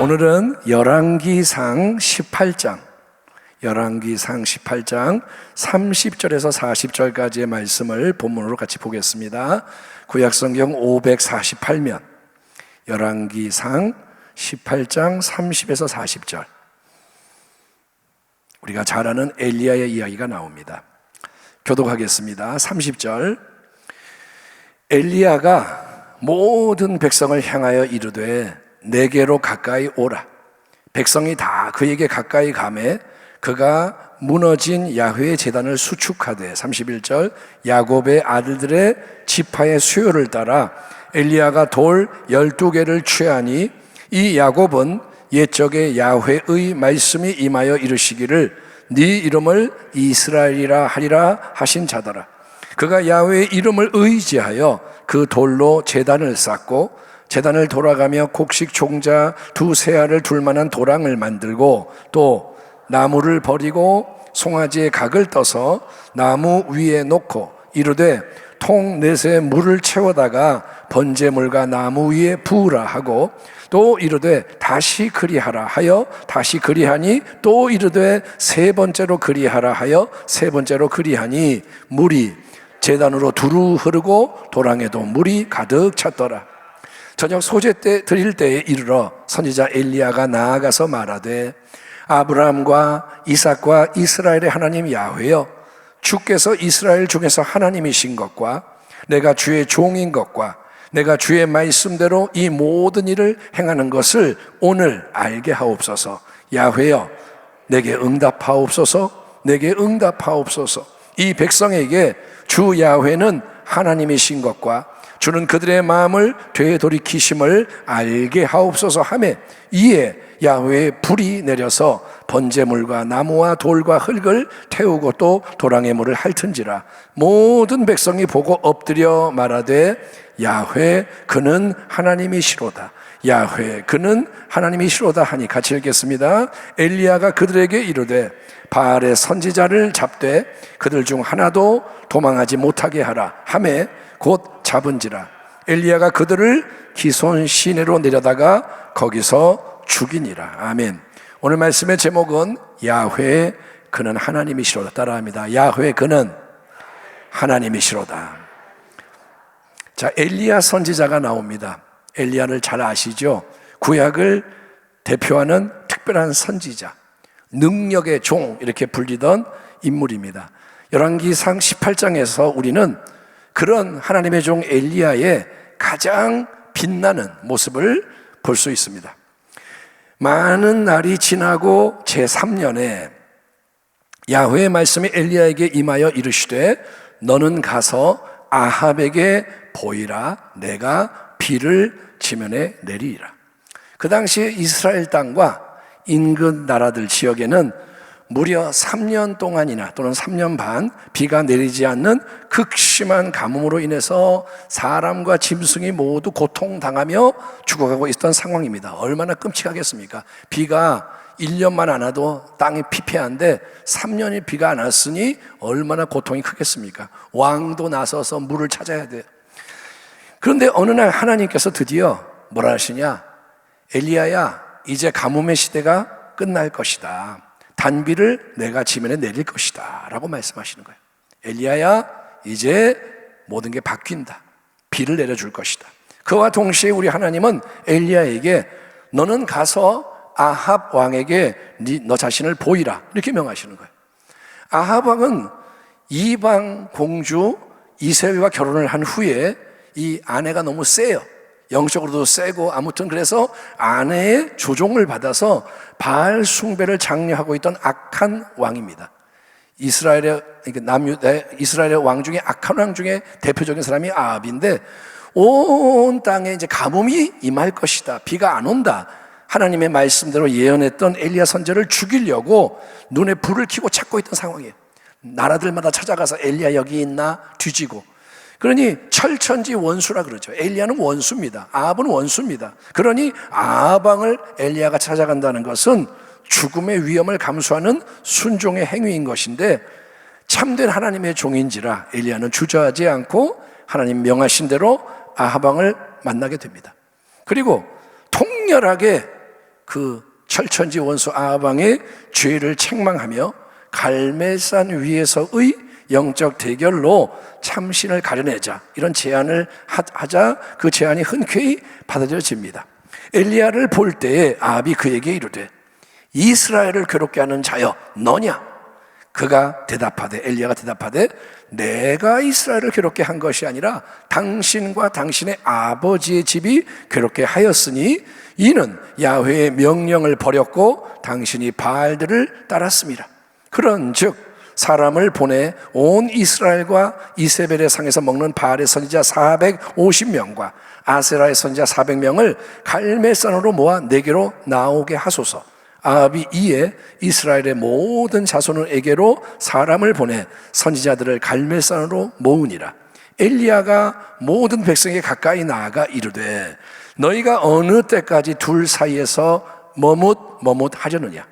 오늘은 열왕기상 18장 30절에서 40절까지의 말씀을 본문으로 같이 보겠습니다. 구약성경 548면 열왕기상 18장 30에서 40절, 우리가 잘 아는 엘리야의 이야기가 나옵니다. 교독하겠습니다. 30절, 엘리야가 모든 백성을 향하여 이르되 내게로 가까이 오라. 백성이 다 그에게 가까이 가매 그가 무너진 야훼의 제단을 수축하되, 31절, 야곱의 아들들의 지파의 수요를 따라 엘리야가 돌 12개를 취하니 이 야곱은 옛적에 야훼의 말씀이 임하여 이르시기를 네 이름을 이스라엘이라 하리라 하신 자더라. 그가 야훼의 이름을 의지하여 그 돌로 제단을 쌓고 제단을 돌아가며 곡식 종자 2 알을 둘 만한 도랑을 만들고 또 나무를 버리고 송아지의 각을 떠서 나무 위에 놓고 이르되 통 넷에 물을 채워다가 번제물과 나무 위에 부으라 하고 또 이르되 다시 그리하라 하여 다시 그리하니 또 이르되 3번째로 그리하라 하여 3번째로 그리하니 물이 제단으로 두루 흐르고 도랑에도 물이 가득 찼더라. 저녁 소제 때 드릴 때에 이르러 선지자 엘리야가 나아가서 말하되 아브라함과 이삭과 이스라엘의 하나님 야훼여, 주께서 이스라엘 중에서 하나님이신 것과 내가 주의 종인 것과 내가 주의 말씀대로 이 모든 일을 행하는 것을 오늘 알게 하옵소서. 야훼여, 내게 응답하옵소서. 내게 응답하옵소서. 이 백성에게 주 야훼는 하나님이신 것과 주는 그들의 마음을 되돌이키심을 알게 하옵소서 하매 이에 야훼의 불이 내려서 번제물과 나무와 돌과 흙을 태우고 또 도랑의 물을 핥은지라. 모든 백성이 보고 엎드려 말하되 야훼 그는 하나님이시로다. 야훼 그는 하나님이시로다 하니 같이 읽겠습니다. 엘리야가 그들에게 이르되 바알의 선지자를 잡되 그들 중 하나도 도망하지 못하게 하라 하매 곧 잡은지라. 엘리야가 그들을 기손 시내로 내려다가 거기서 죽이니라. 아멘. 오늘 말씀의 제목은 야훼 그는 하나님이시로다. 따라합니다. 야훼 그는 하나님이시로다. 자, 엘리야 선지자가 나옵니다. 엘리야를 잘 아시죠? 구약을 대표하는 특별한 선지자, 능력의 종 이렇게 불리던 인물입니다. 열왕기상 18장에서 우리는 그런 하나님의 종 엘리야의 가장 빛나는 모습을 볼 수 있습니다. 많은 날이 지나고 제3년에 야훼의 말씀이 엘리야에게 임하여 이르시되 너는 가서 아합에게 보이라. 내가 비를 지면에 내리리라. 그 당시에 이스라엘 땅과 인근 나라들 지역에는 무려 3년 동안이나 또는 3년 반 비가 내리지 않는 극심한 가뭄으로 인해서 사람과 짐승이 모두 고통당하며 죽어가고 있던 상황입니다. 얼마나 끔찍하겠습니까? 비가 1년만 안 와도 땅이 피폐한데 3년이 비가 안 왔으니 얼마나 고통이 크겠습니까? 왕도 나서서 물을 찾아야 돼요. 그런데 어느 날 하나님께서 드디어 뭐라 하시냐? 엘리야야, 이제 가뭄의 시대가 끝날 것이다. 단비를 내가 지면에 내릴 것이다 라고 말씀하시는 거예요. 엘리야야, 이제 모든 게 바뀐다. 비를 내려줄 것이다. 그와 동시에 우리 하나님은 엘리야에게 너는 가서 아합 왕에게 너 자신을 보이라 이렇게 명하시는 거예요. 아합 왕은 이방 공주 이세벨과 결혼을 한 후에 이 아내가 너무 세요. 영적으로도 세고 아무튼 그래서 아내의 조종을 받아서 바알 숭배를 장려하고 있던 악한 왕입니다. 이스라엘의 왕 중에 악한 왕 중에 대표적인 사람이 아합인데 온 땅에 이제 가뭄이 임할 것이다. 비가 안 온다. 하나님의 말씀대로 예언했던 엘리야 선지자를 죽이려고 눈에 불을 켜고 찾고 있던 상황이에요. 나라들마다 찾아가서 엘리야 여기 있나 뒤지고. 그러니 철천지 원수라 그러죠. 엘리야는 원수입니다. 아합은 원수입니다. 그러니 아합 왕을 엘리야가 찾아간다는 것은 죽음의 위험을 감수하는 순종의 행위인 것인데 참된 하나님의 종인지라 엘리야는 주저하지 않고 하나님 명하신 대로 아합 왕을 만나게 됩니다. 그리고 통렬하게 그 철천지 원수 아합 왕의 죄를 책망하며 갈멜산 위에서의 영적 대결로 참신을 가려내자, 이런 제안을 하자 그 제안이 흔쾌히 받아들여집니다. 엘리야를 볼 때에 아합이 그에게 이르되 이스라엘을 괴롭게 하는 자여 너냐? 그가 대답하되, 엘리야가 대답하되 내가 이스라엘을 괴롭게 한 것이 아니라 당신과 당신의 아버지의 집이 괴롭게 하였으니 이는 야훼의 명령을 버렸고 당신이 바알들을 따랐습니다. 그런즉 사람을 보내 온 이스라엘과 이세벨의 상에서 먹는 바알의 선지자 450명과 아세라의 선지자 400명을 갈멜산으로 모아 내게로 나오게 하소서. 아합이 이에 이스라엘의 모든 자손에게로 사람을 보내 선지자들을 갈멜산으로 모으니라. 엘리야가 모든 백성에게 가까이 나아가 이르되 너희가 어느 때까지 둘 사이에서 머뭇하려느냐?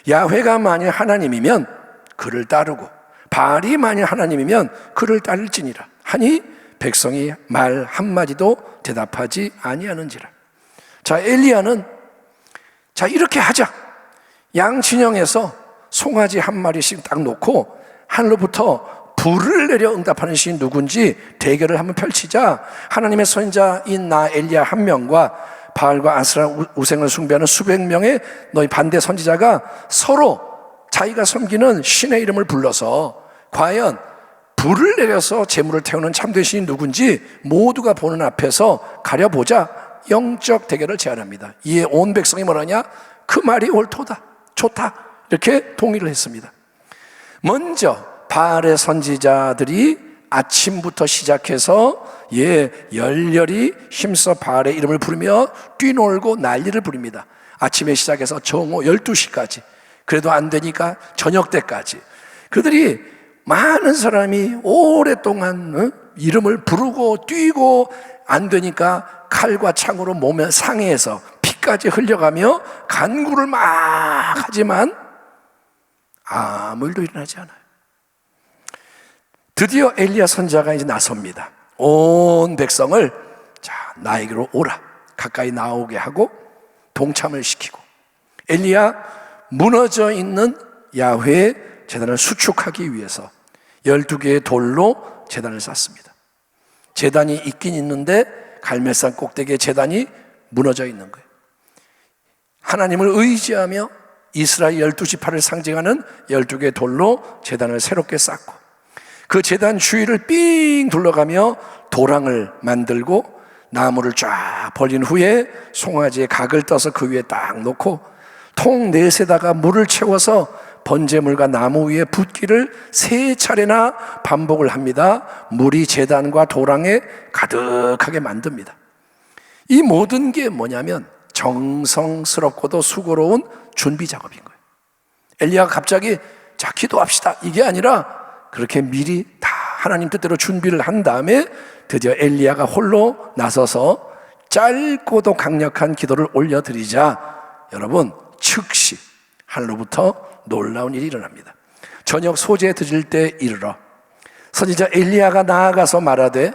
야훼가 만일 하나님이면 그를 따르고 바알이 만일 하나님이면 그를 따를지니라 하니 백성이 말 한마디도 대답하지 아니하는지라. 자, 엘리야는 자, 이렇게 하자. 양 진영에서 송아지 한 마리씩 딱 놓고 하늘로부터 불을 내려 응답하는 신이 누군지 대결을 한번 펼치자. 하나님의 선지자인 나 엘리야 한 명과 바알과 아스라 우생을 숭배하는 수백 명의 너희 반대 선지자가 서로 자기가 섬기는 신의 이름을 불러서 과연 불을 내려서 재물을 태우는 참된 신이 누군지 모두가 보는 앞에서 가려보자. 영적 대결을 제안합니다. 이에 온 백성이 뭐라냐? 그 말이 옳도다, 좋다, 이렇게 동의를 했습니다. 먼저 바알의 선지자들이 아침부터 시작해서 열렬히 힘써 바알의 이름을 부르며 뛰놀고 난리를 부립니다. 아침에 시작해서 정오 12시까지, 그래도 안 되니까 저녁 때까지 그들이 많은 사람이 오랫동안 이름을 부르고 뛰고 안 되니까 칼과 창으로 몸에 상해에서 피까지 흘려가며 간구를 막 하지만 아무 일도 일어나지 않아요. 드디어 엘리야 선지자가 이제 나섭니다. 온 백성을 자, 나에게로 오라, 가까이 나오게 하고 동참을 시키고 엘리야 무너져 있는 야훼의 제단을 수축하기 위해서 12개의 돌로 제단을 쌓습니다. 제단이 있긴 있는데 갈멜산 꼭대기에 제단이 무너져 있는 거예요. 하나님을 의지하며 이스라엘 12지파를 상징하는 12개의 돌로 제단을 새롭게 쌓고 그 제단 주위를 삥 둘러가며 도랑을 만들고 나무를 쫙 벌린 후에 송아지에 각을 떠서 그 위에 딱 놓고 통 넷에다가 물을 채워서 번제물과 나무 위에 붓기를 3차례나 반복을 합니다. 물이 제단과 도랑에 가득하게 만듭니다. 이 모든 게 뭐냐면 정성스럽고도 수고로운 준비 작업인 거예요. 엘리야가 갑자기 자, 기도합시다, 이게 아니라 그렇게 미리 다 하나님 뜻대로 준비를 한 다음에 드디어 엘리야가 홀로 나서서 짧고도 강력한 기도를 올려드리자 여러분 즉시 하늘로부터 놀라운 일이 일어납니다. 저녁 소재 드릴 때 이르러 선지자 엘리야가 나아가서 말하되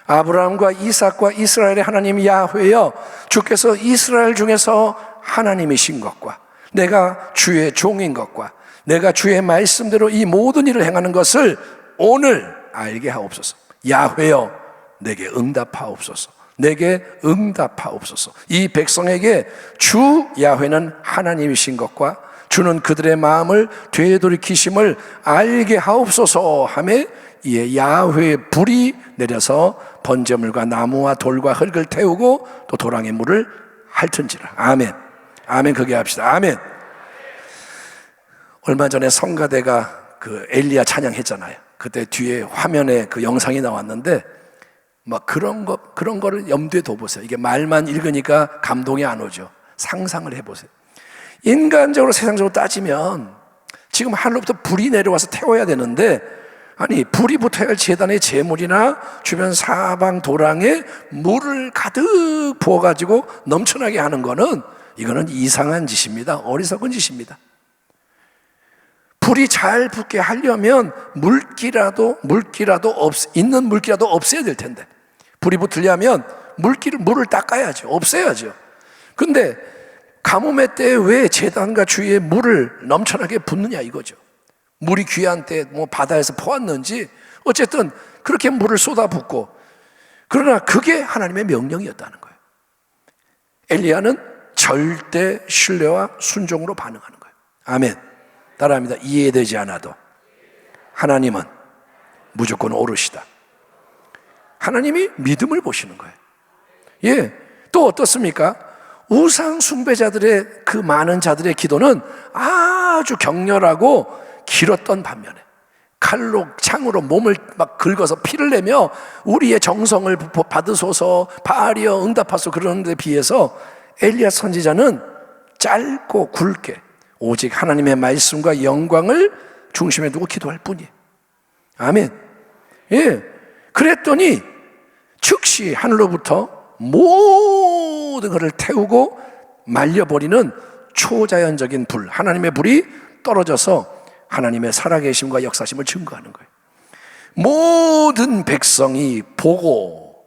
아브라함과 이삭과 이스라엘의 하나님 야훼여, 주께서 이스라엘 중에서 하나님이신 것과 내가 주의 종인 것과 내가 주의 말씀대로 이 모든 일을 행하는 것을 오늘 알게 하옵소서. 야훼여, 내게 응답하옵소서. 내게 응답하옵소서. 이 백성에게 주 야훼는 하나님이신 것과 주는 그들의 마음을 되돌이키심을 알게 하옵소서 하매 이에 야훼의 불이 내려서 번제물과 나무와 돌과 흙을 태우고 또 도랑의 물을 핥은지라. 아멘. 아멘. 그게 합시다. 아멘. 얼마 전에 성가대가 그 엘리야 찬양했잖아요. 그때 뒤에 화면에 그 영상이 나왔는데 막 그런 거를 염두에 둬보세요. 이게 말만 읽으니까 감동이 안 오죠. 상상을 해보세요. 인간적으로 세상적으로 따지면 지금 하늘로부터 불이 내려와서 태워야 되는데 아니 불이 붙어야 할 제단의 제물이나 주변 사방 도랑에 물을 가득 부어가지고 넘쳐나게 하는 거는 이거는 이상한 짓입니다. 어리석은 짓입니다. 불이 잘 붙게 하려면 있는 물기라도 없애야 될 텐데 불이 붙으려면 물을 닦아야죠. 없애야죠. 근데 가뭄의 때에 왜 제단과 주위에 물을 넘쳐나게 붓느냐 이거죠. 물이 귀한 때 뭐 바다에서 퍼왔는지 어쨌든 그렇게 물을 쏟아붓고, 그러나 그게 하나님의 명령이었다는 거예요. 엘리야는 절대 신뢰와 순종으로 반응하는 거예요. 아멘. 따라합니다. 이해되지 않아도 하나님은 무조건 옳으시다. 하나님이 믿음을 보시는 거예요. 예. 또 어떻습니까? 우상 숭배자들의 그 많은 자들의 기도는 아주 격렬하고 길었던 반면에 칼로 창으로 몸을 막 긁어서 피를 내며 우리의 정성을 받으소서 바알이여 응답하소서 그러는 데 비해서 엘리야 선지자는 짧고 굵게 오직 하나님의 말씀과 영광을 중심에 두고 기도할 뿐이에요. 아멘. 예. 그랬더니 즉시 하늘로부터 모든 것을 태우고 말려버리는 초자연적인 불, 하나님의 불이 떨어져서 하나님의 살아계심과 역사심을 증거하는 거예요. 모든 백성이 보고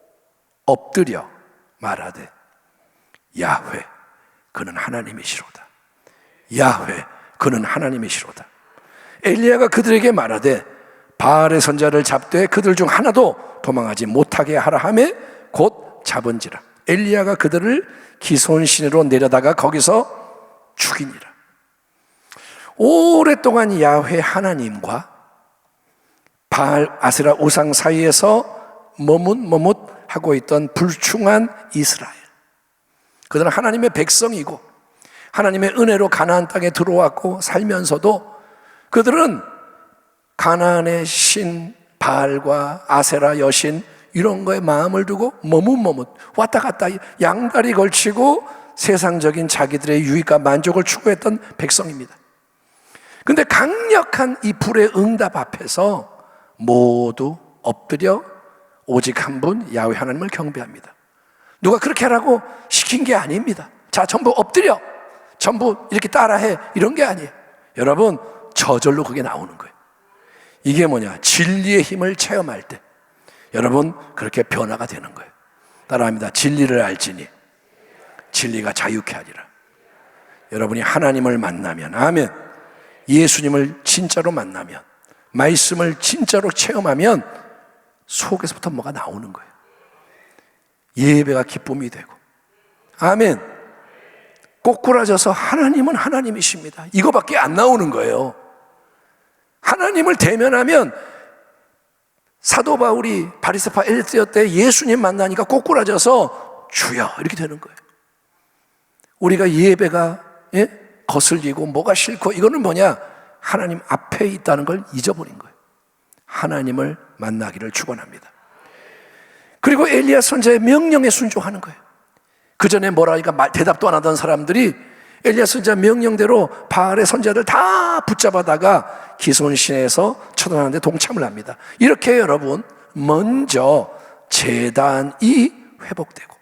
엎드려 말하되 야훼 그는 하나님이시로다. 야훼 그는 하나님이시로다. 엘리야가 그들에게 말하되 바알의 선자를 잡되 그들 중 하나도 도망하지 못하게 하라 하매 곧 잡은지라. 엘리야가 그들을 기손 시내로 내려다가 거기서 죽이니라. 오랫동안 야훼 하나님과 바알 아세라 우상 사이에서 머뭇머뭇하고 있던 불충한 이스라엘, 그들은 하나님의 백성이고 하나님의 은혜로 가나안 땅에 들어왔고 살면서도 그들은 가나안의 신 바알과 아세라 여신 이런 거에 마음을 두고 머뭇머뭇 왔다 갔다 양다리 걸치고 세상적인 자기들의 유익과 만족을 추구했던 백성입니다. 근데 강력한 이 불의 응답 앞에서 모두 엎드려 오직 한 분 야훼 하나님을 경배합니다. 누가 그렇게 하라고 시킨 게 아닙니다. 자, 전부 엎드려, 전부 이렇게 따라해, 이런 게 아니에요. 여러분, 저절로 그게 나오는 거예요. 이게 뭐냐? 진리의 힘을 체험할 때 여러분 그렇게 변화가 되는 거예요. 따라합니다. 진리를 알지니 진리가 자유케 하리라. 여러분이 하나님을 만나면, 아멘, 예수님을 진짜로 만나면, 말씀을 진짜로 체험하면 속에서부터 뭐가 나오는 거예요. 예배가 기쁨이 되고, 아멘, 꼬꾸라져서 하나님은 하나님이십니다, 이거밖에 안 나오는 거예요. 하나님을 대면하면 사도 바울이 바리새파 엘리세어 때 예수님 만나니까 꼬꾸라져서 주여 이렇게 되는 거예요. 우리가 예배가 거슬리고 뭐가 싫고 이거는 뭐냐? 하나님 앞에 있다는 걸 잊어버린 거예요. 하나님을 만나기를 축원합니다. 그리고 엘리야 선지자의 명령에 순종하는 거예요. 그 전에 뭐라 하니까 대답도 안 하던 사람들이 엘리야 선지자 명령대로 바알의 선지자들 다 붙잡아다가 기손 시내에서 처단하는데 동참을 합니다. 이렇게 여러분 먼저 제단이 회복되고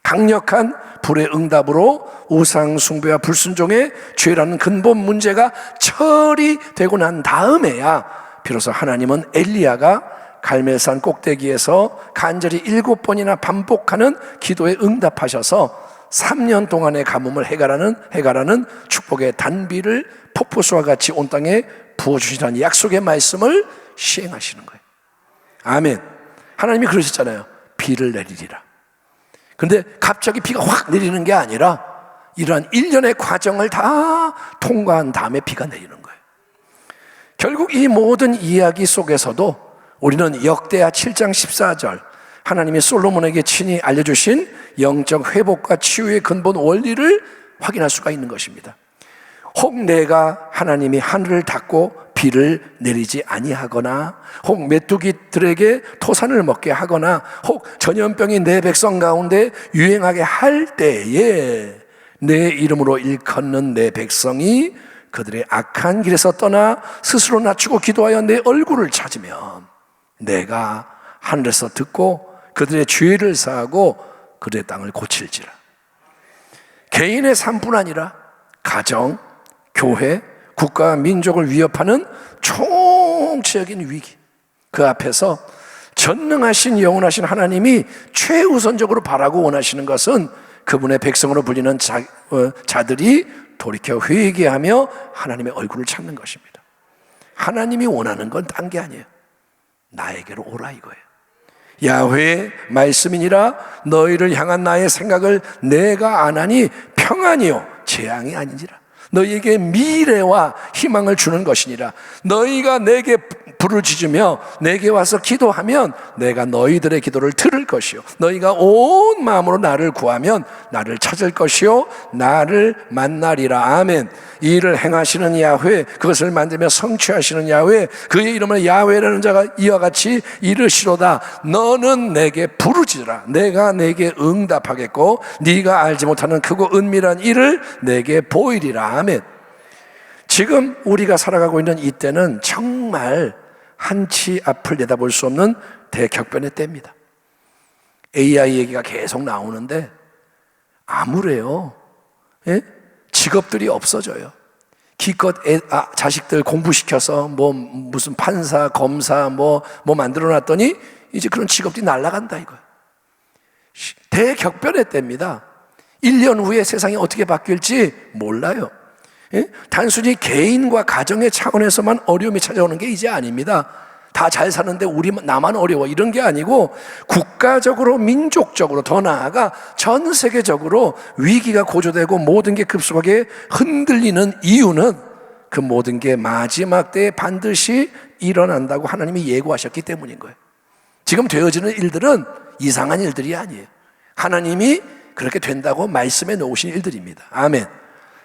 강력한 불의 응답으로 우상 숭배와 불순종의 죄라는 근본 문제가 처리되고 난 다음에야 비로소 하나님은 엘리야가 갈멜산 꼭대기에서 간절히 7번이나 반복하는 기도에 응답하셔서 3년 동안의 가뭄을 해결하는 축복의 단비를 폭포수와 같이 온 땅에 부어주시라는 약속의 말씀을 시행하시는 거예요. 아멘. 하나님이 그러셨잖아요. 비를 내리리라. 근데 갑자기 비가 확 내리는 게 아니라 이러한 일련의 과정을 다 통과한 다음에 비가 내리는 거예요. 결국 이 모든 이야기 속에서도 우리는 역대하 7장 14절 하나님이 솔로몬에게 친히 알려주신 영적 회복과 치유의 근본 원리를 확인할 수가 있는 것입니다. 혹 내가 하나님이 하늘을 닫고 비를 내리지 아니하거나, 혹 메뚜기들에게 토산을 먹게 하거나, 혹 전염병이 내 백성 가운데 유행하게 할 때에 내 이름으로 일컫는 내 백성이 그들의 악한 길에서 떠나 스스로 낮추고 기도하여 내 얼굴을 찾으면 내가 하늘에서 듣고 그들의 죄를 사하고 그들의 땅을 고칠지라. 개인의 삶뿐 아니라 가정, 교회, 국가와 민족을 위협하는 총체적인 위기, 그 앞에서 전능하신 영원하신 하나님이 최우선적으로 바라고 원하시는 것은 그분의 백성으로 불리는 자들이 돌이켜 회개하며 하나님의 얼굴을 찾는 것입니다. 하나님이 원하는 건 딴 게 아니에요. 나에게로 오라 이거예요. 야훼의 말씀이니라 너희를 향한 나의 생각을 내가 아나니 평안이요 재앙이 아니니라. 너희에게 미래와 희망을 주는 것이니라. 너희가 내게 부르짖으며 내게 와서 기도하면 내가 너희들의 기도를 들을 것이요 너희가 온 마음으로 나를 구하면 나를 찾을 것이요 나를 만나리라. 아멘. 이 일을 행하시는 야훼, 그것을 만들며 성취하시는 야훼, 그의 이름을 야훼라는 자가 이와 같이 이르시로다. 너는 내게 부르짖으라. 내가 내게 응답하겠고 네가 알지 못하는 크고 은밀한 일을 내게 보이리라. 아멘. 지금 우리가 살아가고 있는 이때는 정말 한치 앞을 내다볼 수 없는 대격변의 때입니다. AI 얘기가 계속 나오는데 아무래요. 예? 직업들이 없어져요. 기껏 자식들 공부시켜서 무슨 판사, 검사 뭐 만들어놨더니 이제 그런 직업들이 날아간다 이거예요. 대격변의 때입니다. 1년 후에 세상이 어떻게 바뀔지 몰라요. 예? 단순히 개인과 가정의 차원에서만 어려움이 찾아오는 게 이제 아닙니다. 다 잘 사는데 나만 어려워 이런 게 아니고 국가적으로 민족적으로 더 나아가 전 세계적으로 위기가 고조되고 모든 게 급속하게 흔들리는 이유는 그 모든 게 마지막 때에 반드시 일어난다고 하나님이 예고하셨기 때문인 거예요. 지금 되어지는 일들은 이상한 일들이 아니에요. 하나님이 그렇게 된다고 말씀해 놓으신 일들입니다. 아멘.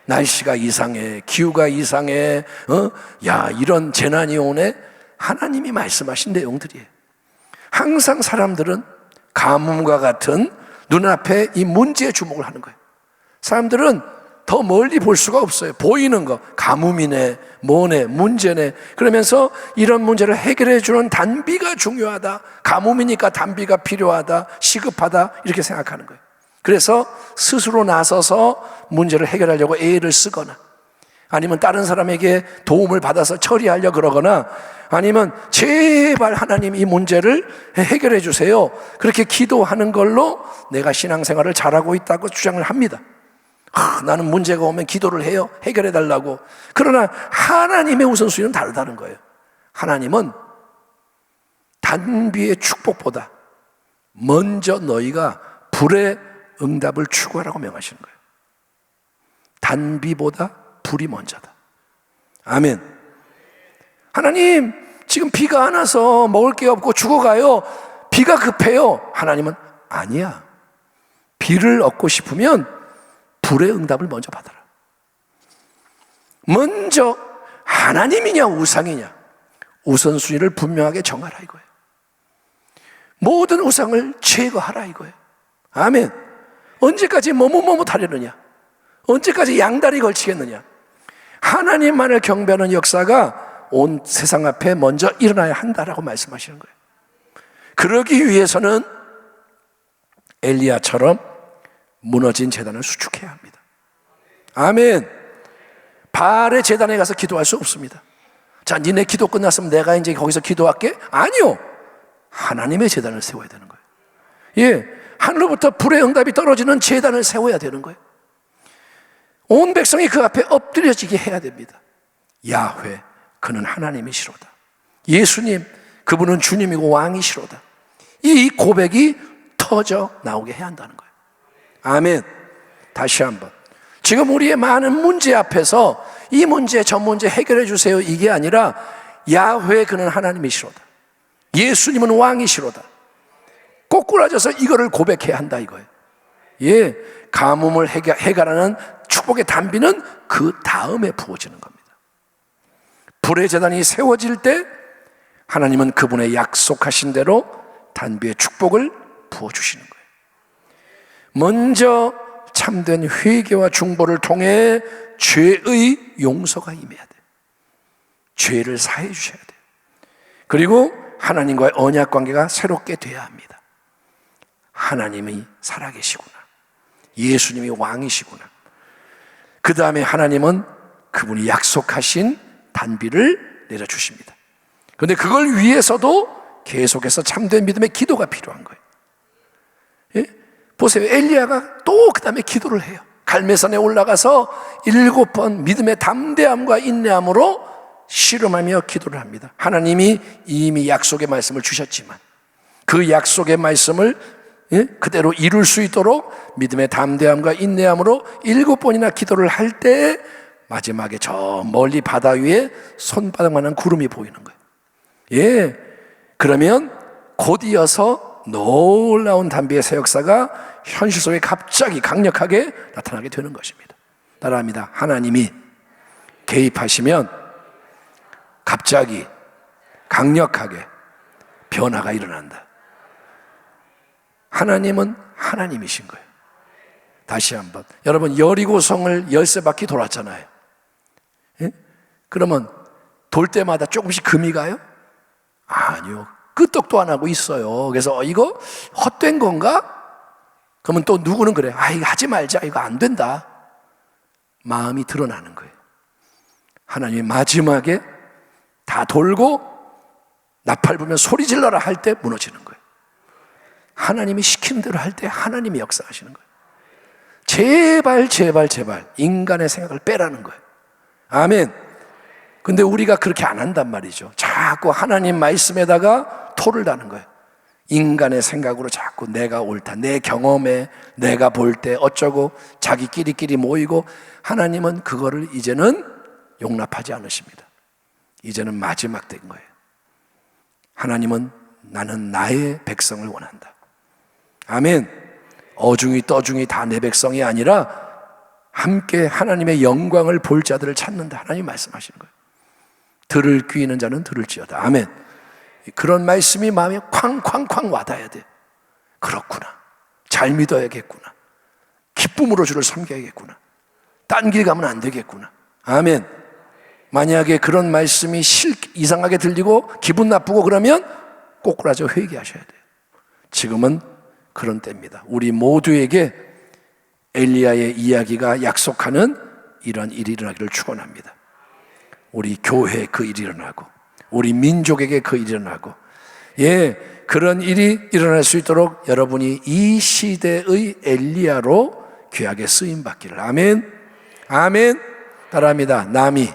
날씨가 이상해, 기후가 이상해, 이런 재난이 오네. 하나님이 말씀하신 내용들이에요. 항상 사람들은 가뭄과 같은 눈앞에 이 문제에 주목을 하는 거예요. 사람들은 더 멀리 볼 수가 없어요. 보이는 거, 가뭄이네, 뭐네, 문제네. 그러면서 이런 문제를 해결해 주는 단비가 중요하다. 가뭄이니까 단비가 필요하다, 시급하다 이렇게 생각하는 거예요. 그래서 스스로 나서서 문제를 해결하려고 애를 쓰거나 아니면 다른 사람에게 도움을 받아서 처리하려고 그러거나 아니면 제발 하나님 이 문제를 해결해 주세요. 그렇게 기도하는 걸로 내가 신앙생활을 잘하고 있다고 주장을 합니다. 나는 문제가 오면 기도를 해요. 해결해 달라고. 그러나 하나님의 우선순위는 다르다는 거예요. 하나님은 단비의 축복보다 먼저 너희가 불의 응답을 추구하라고 명하시는 거예요. 단비보다 불이 먼저다. 아멘. 하나님, 지금 비가 안 와서 먹을 게 없고 죽어가요. 비가 급해요. 하나님은 아니야. 비를 얻고 싶으면 불의 응답을 먼저 받아라. 먼저 하나님이냐 우상이냐 우선순위를 분명하게 정하라 이거예요. 모든 우상을 제거하라 이거예요. 아멘. 언제까지 머뭇머뭇하려느냐? 언제까지 양다리 걸치겠느냐? 하나님만을 경배하는 역사가 온 세상 앞에 먼저 일어나야 한다라고 말씀하시는 거예요. 그러기 위해서는 엘리야처럼 무너진 제단을 수축해야 합니다. 아멘. 바알의 제단에 가서 기도할 수 없습니다. 자, 니네 기도 끝났으면 내가 이제 거기서 기도할게? 아니요. 하나님의 제단을 세워야 되는 거예요. 예, 하늘로부터 불의 응답이 떨어지는 제단을 세워야 되는 거예요. 온 백성이 그 앞에 엎드려지게 해야 됩니다. 야훼, 그는 하나님이시로다. 예수님, 그분은 주님이고 왕이시로다. 이 고백이 터져 나오게 해야 한다는 거예요. 아멘. 다시 한번, 지금 우리의 많은 문제 앞에서 이 문제 저 문제 해결해 주세요 이게 아니라 야훼, 그는 하나님이시로다. 예수님은 왕이시로다. 꼬꾸라져서 이거를 고백해야 한다 이거예요. 예, 가뭄을 해결하는 축복의 단비는 그 다음에 부어지는 겁니다. 불의 제단이 세워질 때 하나님은 그분의 약속하신 대로 단비의 축복을 부어주시는 거예요. 먼저 참된 회개와 중보를 통해 죄의 용서가 임해야 돼요. 죄를 사해 주셔야 돼요. 그리고 하나님과의 언약 관계가 새롭게 돼야 합니다. 하나님이 살아계시구나, 예수님이 왕이시구나. 그 다음에 하나님은 그분이 약속하신 단비를 내려주십니다. 그런데 그걸 위해서도 계속해서 참된 믿음의 기도가 필요한 거예요. 예? 보세요. 엘리야가 또 그 다음에 기도를 해요. 갈멜산에 올라가서 7번 믿음의 담대함과 인내함으로 씨름하며 기도를 합니다. 하나님이 이미 약속의 말씀을 주셨지만 그 약속의 말씀을 그대로 이룰 수 있도록 믿음의 담대함과 인내함으로 7번이나 기도를 할 때 마지막에 저 멀리 바다 위에 손바닥만한 구름이 보이는 거예요. 예, 그러면 곧 이어서 놀라운 단비의 새 역사가 현실 속에 갑자기 강력하게 나타나게 되는 것입니다. 따라합니다. 하나님이 개입하시면 갑자기 강력하게 변화가 일어난다. 하나님은 하나님이신 거예요. 다시 한번, 여러분 여리고성을 13바퀴 돌았잖아요. 예? 그러면 돌 때마다 조금씩 금이 가요? 아니요, 끄떡도 안 하고 있어요. 그래서 이거 헛된 건가? 그러면 또 누구는 그래, 이거 하지 말자, 이거 안 된다. 마음이 드러나는 거예요. 하나님이 마지막에 다 돌고 나팔 불면 소리 질러라 할 때 무너지는 거예요. 하나님이 시키는 대로 할 때 하나님이 역사하시는 거예요. 제발 제발 제발 인간의 생각을 빼라는 거예요. 아멘. 근데 우리가 그렇게 안 한단 말이죠. 자꾸 하나님 말씀에다가 토를 다는 거예요. 인간의 생각으로 자꾸 내가 옳다, 내 경험에 내가 볼 때 어쩌고 자기끼리끼리 모이고, 하나님은 그거를 이제는 용납하지 않으십니다. 이제는 마지막 된 거예요. 하나님은 나는 나의 백성을 원한다. 아멘. 어중이 떠중이 다 내 백성이 아니라 함께 하나님의 영광을 볼 자들을 찾는다. 하나님 말씀하시는 거예요. 들을 귀 있는 자는 들을지어다. 아멘. 그런 말씀이 마음에 쾅쾅쾅 와닿아야 돼. 그렇구나, 잘 믿어야겠구나, 기쁨으로 주를 섬겨야겠구나, 딴 길 가면 안 되겠구나. 아멘. 만약에 그런 말씀이 이상하게 들리고 기분 나쁘고 그러면 꼬꾸라져 회개하셔야 돼요. 지금은 그런 때입니다. 우리 모두에게 엘리야의 이야기가 약속하는 이런 일이 일어나기를 축원합니다. 우리 교회에 그 일이 일어나고 우리 민족에게 그 일이 일어나고, 예, 그런 일이 일어날 수 있도록 여러분이 이 시대의 엘리야로 귀하게 쓰임받기를. 아멘. 아멘. 따라합니다. 남이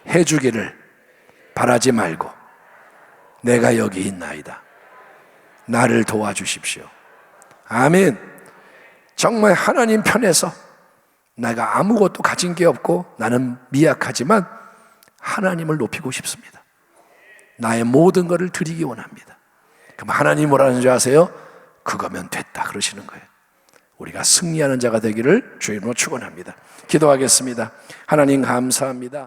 해주기를 바라지 말고 내가 여기 있나이다. 나를 도와주십시오. 아멘. 정말 하나님 편에서 내가 아무것도 가진 게 없고 나는 미약하지만 하나님을 높이고 싶습니다. 나의 모든 것을 드리기 원합니다. 그럼 하나님 뭐라는 줄 아세요? 그거면 됐다 그러시는 거예요. 우리가 승리하는 자가 되기를 주의 이름으로 축원합니다. 기도하겠습니다. 하나님 감사합니다.